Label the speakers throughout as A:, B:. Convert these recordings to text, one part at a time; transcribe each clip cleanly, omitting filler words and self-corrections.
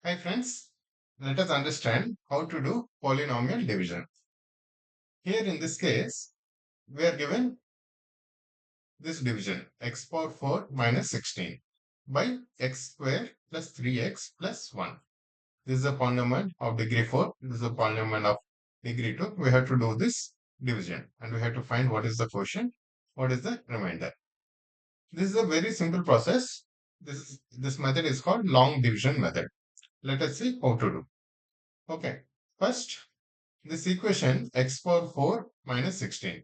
A: Hi friends, let us understand how to do polynomial division. Here in this case, we are given this division x power 4 minus 16 by x square plus 3x plus 1. This is a polynomial of degree 4. This is a polynomial of degree 2. We have to do this division and we have to find what is the quotient, what is the remainder. This is a very simple process. This method is called long division method. Let us see how to do. Okay, first this equation x power 4 minus 16.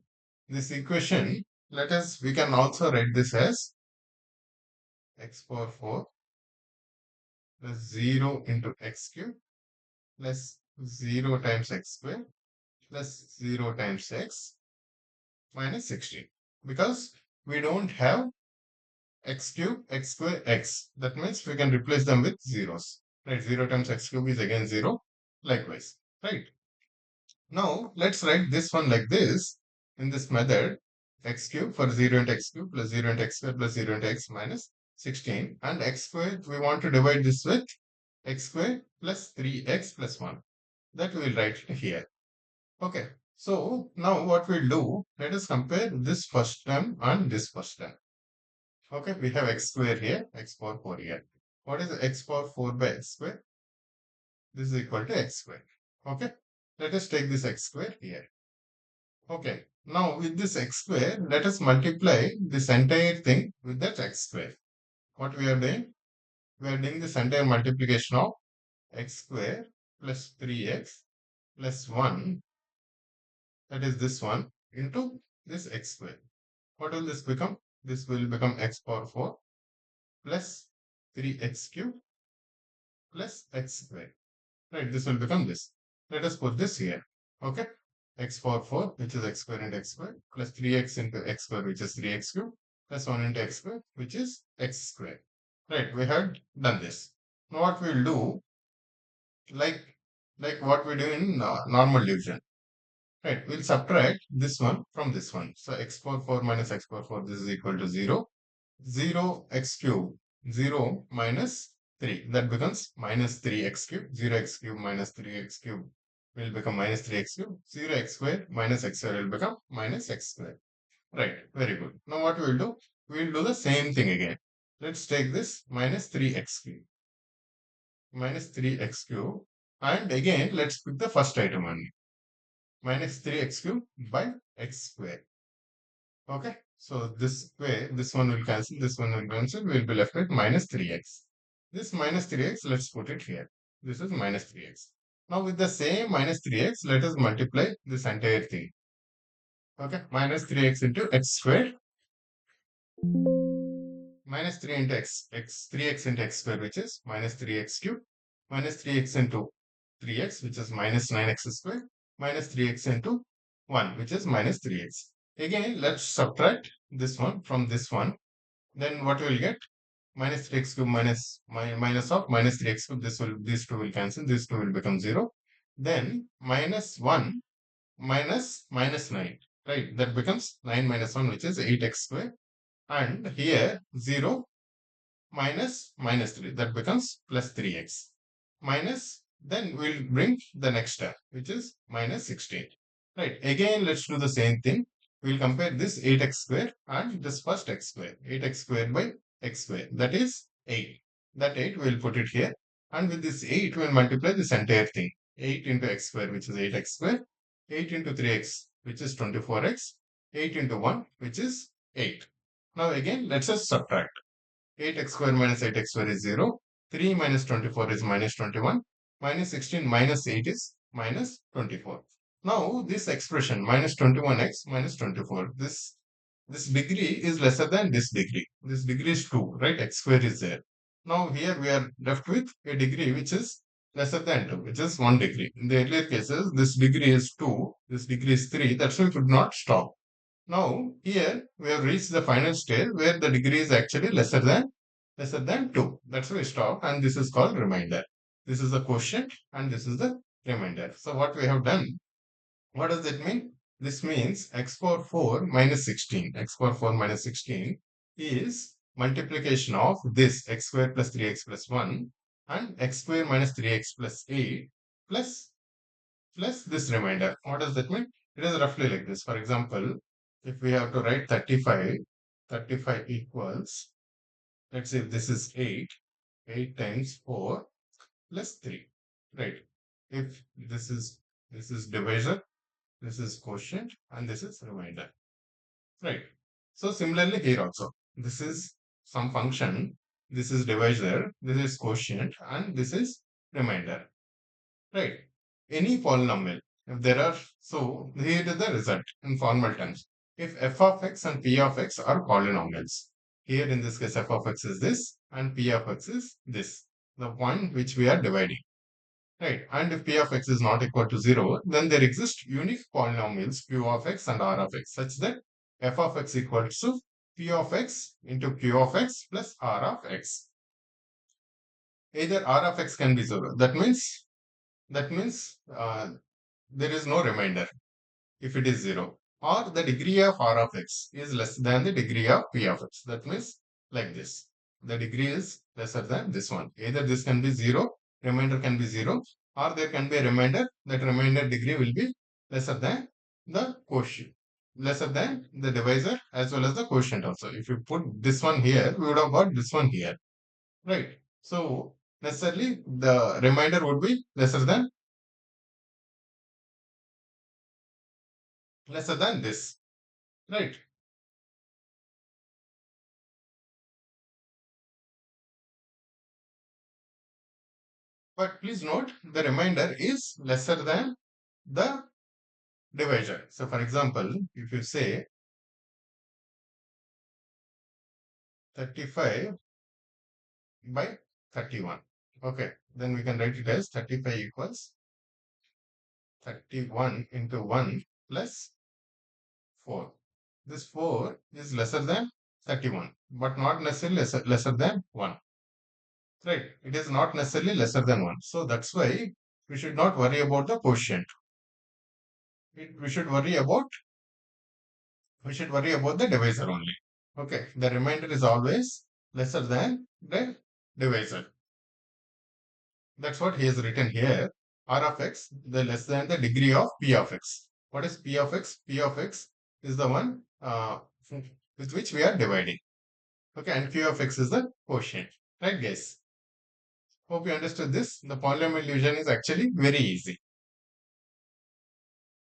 A: This equation, we can also write this as x power 4 plus 0 into x cube plus 0 times x square plus 0 times x minus 16. Because we don't have x cube, x square, x. That means we can replace them with zeros. Right, 0 times x cube is again 0. Likewise, right? Now, let's write this one like this in this method x cube for 0 into x cube plus 0 into x square plus 0 into x minus 16 and x square we want to divide this with x square plus 3x plus 1 that we will write here. Okay, so now what we'll do, let us compare this first term and this first term. Okay, we have x square here, x power 4 here. What is x power 4 by x square? This is equal to x square. Okay, let us take this x square here. Okay, now with this x square, let us multiply this entire thing with that x square. What we are doing? We are doing this entire multiplication of x square plus 3x plus 1, that is this one, into this x square. What will this become? This will become x power 4 plus 3x cube plus x square. Right, this will become this. Let us put this here. Okay, x power 4, which is x square into x square, plus 3x into x square, which is 3x cube, plus 1 into x square, which is x square. Right, we had done this. Now what we'll do, like what we do in normal division. Right, we'll subtract this one from this one. So x power 4 minus x power 4, this is equal to 0. 0 x cube, 0 minus 3. That becomes minus 3x cube. 0x cube minus 3x cube will become minus 3x cube. 0x square minus x square will become minus x square. Right, very good. Now what we'll do? We'll do the same thing again. Let's take this minus 3x cube. Minus 3x cube. And again, let's pick the first item only. Minus 3x cube by x square. Okay, so this way, this one will cancel, this one will cancel, we'll be left with minus 3x. This minus 3x, let's put it here. This is minus 3x. Now with the same minus 3x, let us multiply this entire thing. Okay, minus 3x into x squared minus 3 into x 3x into x squared, which is minus 3x cubed, minus 3x into 3x, which is minus 9x squared, minus 3x into 1, which is minus 3x. Again, let's subtract this one from this one. Then what we will get? Minus 3x cube minus of minus 3x cube. These two will cancel. These two will become 0. Then minus 1 minus minus 9. Right? That becomes 9 minus 1, which is 8x squared. And here 0 minus minus 3. That becomes plus 3x. Minus, then we'll bring the next term, which is minus 16. Right. Again, let's do the same thing. We'll compare this 8x square and this first x square. 8x square by x square. That is 8. That 8 we'll put it here. And with this 8, we'll multiply this entire thing. 8 into x square, which is 8x square. 8 into 3x, which is 24x. 8 into 1, which is 8. Now again, let's just subtract. 8x square minus 8x square is 0. 3 minus 24 is minus 21. Minus 16 minus 8 is minus 24. Now this expression minus 21x minus 24. This degree is lesser than this degree. This degree is 2, right? X square is there. Now here we are left with a degree which is lesser than 2, which is 1 degree. In the earlier cases, this degree is 2, this degree is 3. That's why we could not stop. Now here we have reached the final stage where the degree is actually lesser than 2. That's why we stop, and this is called remainder. This is the quotient and this is the remainder. So what we have done, what does it mean? This means x power 4 minus 16. X power 4 minus 16 is multiplication of this x square plus 3x plus 1 and x square minus 3x plus 8 plus this remainder. What does that mean? It is roughly like this. For example, if we have to write 35, 35 equals, let's say this is 8, 8 times 4 plus 3, right? If this is divisor, this is quotient, and this is remainder, right? So similarly here also, this is some function, this is divisor, this is quotient, and this is remainder, right? Any polynomial, if there are, so here is the result in formal terms. If f of x and p of x are polynomials, here in this case f of x is this and p of x is this, the point which we are dividing. Right. And if p of x is not equal to 0, then there exist unique polynomials q of x and r of x such that f of x equals to p of x into q of x plus r of x. Either r of x can be 0. That means there is no remainder if it is 0. Or the degree of r of x is less than the degree of p of x. That means like this. The degree is lesser than this one. Either this can be 0, remainder can be 0, or there can be a remainder. That remainder degree will be lesser than the quotient, lesser than the divisor as well as the quotient also. If you put this one here, we would have got this one here, right? So necessarily the remainder would be lesser than this, right? But please note the remainder is lesser than the divisor. So for example, if you say 35 by 31, okay, then we can write it as 35 equals 31 into 1 plus 4. This 4 is lesser than 31, but not necessarily lesser than 1. Right? It is not necessarily lesser than 1. So that's why we should not worry about the quotient. We should worry about the divisor only. Okay, the remainder is always lesser than the divisor. That's what he has written here. R of x, the less than the degree of p of x. What is p of x? P of x is the one with which we are dividing. Okay, and q of x is the quotient. Right, guys? Hope you understood this. The polynomial division is actually very easy.